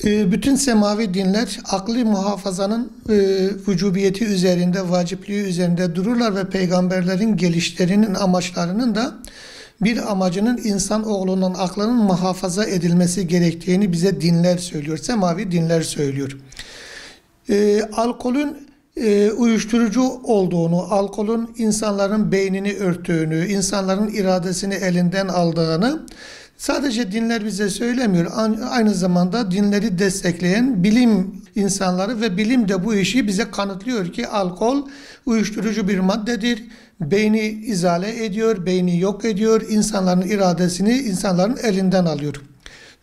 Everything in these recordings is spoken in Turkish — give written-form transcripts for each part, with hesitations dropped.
Bütün semavi dinler akli muhafazanın vücubiyeti üzerinde, vacipliği üzerinde dururlar ve peygamberlerin gelişlerinin amaçlarının da bir amacının insan oğlunun aklının muhafaza edilmesi gerektiğini bize dinler söylüyor. Semavi dinler söylüyor. Alkolün uyuşturucu olduğunu, alkolün insanların beynini örttüğünü, insanların iradesini elinden aldığını sadece dinler bize söylemiyor. Aynı zamanda dinleri destekleyen bilim insanları ve bilim de bu işi bize kanıtlıyor ki alkol uyuşturucu bir maddedir. Beyni izale ediyor, beyni yok ediyor, insanların iradesini insanların elinden alıyor.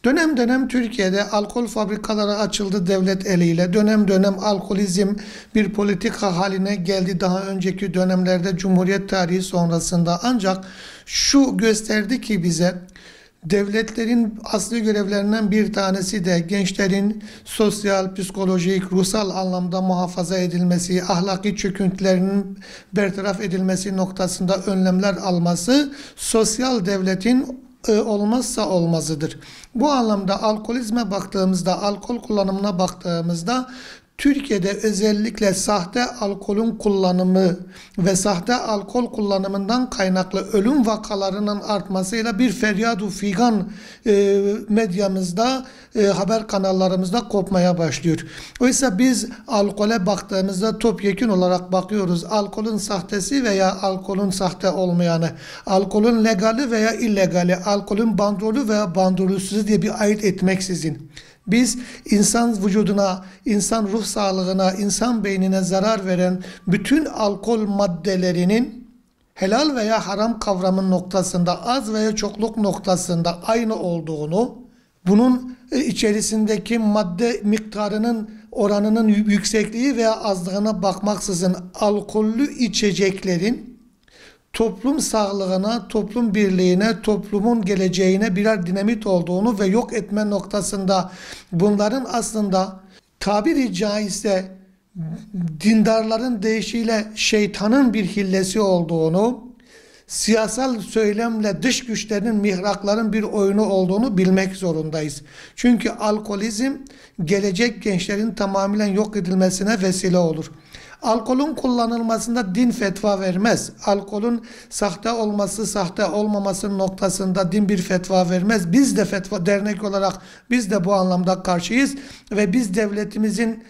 Dönem dönem Türkiye'de alkol fabrikaları açıldı devlet eliyle. Dönem dönem alkolizm bir politika haline geldi daha önceki dönemlerde Cumhuriyet tarihi sonrasında. Ancak şu gösterdi ki bize devletlerin asli görevlerinden bir tanesi de gençlerin sosyal, psikolojik, ruhsal anlamda muhafaza edilmesi, ahlaki çöküntülerinin bertaraf edilmesi noktasında önlemler alması sosyal devletin olmazsa olmazıdır. Bu anlamda alkolizme baktığımızda, alkol kullanımına baktığımızda Türkiye'de özellikle sahte alkolün kullanımı ve sahte alkol kullanımından kaynaklı ölüm vakalarının artmasıyla bir feryadu figan medyamızda, haber kanallarımızda kopmaya başlıyor. Oysa biz alkole baktığımızda topyekün olarak bakıyoruz. Alkolün sahtesi veya alkolün sahte olmayanı, alkolün legali veya illegali, alkolün bandrolü veya bandrolüsüz diye bir ayırt etmeksizin. Biz insan vücuduna, insan ruh sağlığına, insan beynine zarar veren bütün alkol maddelerinin helal veya haram kavramı noktasında, az veya çokluk noktasında aynı olduğunu, bunun içerisindeki madde miktarının oranının yüksekliği veya azlığına bakmaksızın alkollü içeceklerin toplum sağlığına, toplum birliğine, toplumun geleceğine birer dinamit olduğunu ve yok etme noktasında bunların aslında tabiri caizse dindarların deyişiyle şeytanın bir hillesi olduğunu, siyasal söylemle dış güçlerin, mihrakların bir oyunu olduğunu bilmek zorundayız. Çünkü alkolizm gelecek gençlerin tamamen yok edilmesine vesile olur. Alkolün kullanılmasında din fetva vermez. Alkolün sahte olması, sahte olmaması noktasında din bir fetva vermez. Biz de fetva dernek olarak biz de bu anlamda karşıyız ve biz devletimizin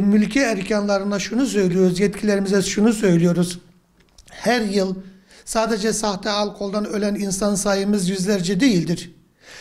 mülki erkanlarına şunu söylüyoruz, yetkilerimize şunu söylüyoruz. Her yıl sadece sahte alkoldan ölen insan sayımız yüzlerce değildir.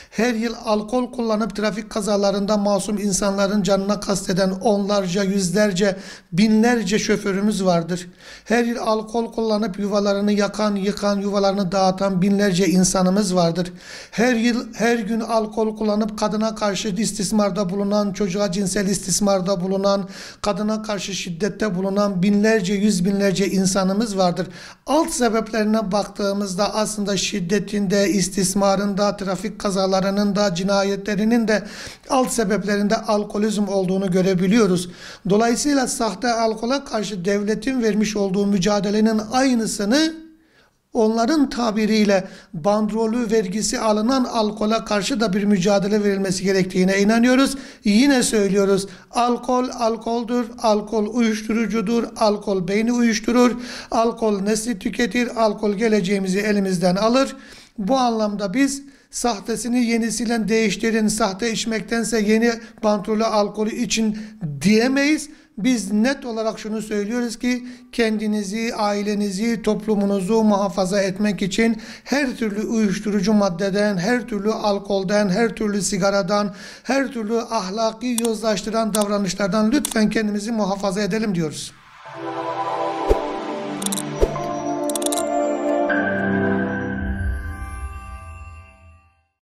Her yıl alkol kullanıp trafik kazalarında masum insanların canına kasteden onlarca, yüzlerce, binlerce şoförümüz vardır. Her yıl alkol kullanıp yuvalarını yakan, yıkan, yuvalarını dağıtan binlerce insanımız vardır. Her yıl, her gün alkol kullanıp kadına karşı istismarda bulunan, çocuğa cinsel istismarda bulunan, kadına karşı şiddette bulunan binlerce, yüz binlerce insanımız vardır. Alt sebeplerine baktığımızda aslında şiddetinde, istismarında, trafik kazalarında, da cinayetlerinin de alt sebeplerinde alkolizm olduğunu görebiliyoruz. Dolayısıyla sahte alkola karşı devletin vermiş olduğu mücadelenin aynısını onların tabiriyle bandrolü vergisi alınan alkola karşı da bir mücadele verilmesi gerektiğine inanıyoruz. Yine söylüyoruz. Alkol alkoldür, alkol uyuşturucudur, alkol beyni uyuşturur, alkol nesli tüketir, alkol geleceğimizi elimizden alır. Bu anlamda biz sahtesini yenisiyle değiştirin, sahte içmektense yeni bandrolü alkolü için diyemeyiz. Biz net olarak şunu söylüyoruz ki kendinizi, ailenizi, toplumunuzu muhafaza etmek için her türlü uyuşturucu maddeden, her türlü alkolden, her türlü sigaradan, her türlü ahlaki yozlaştıran davranışlardan lütfen kendimizi muhafaza edelim diyoruz.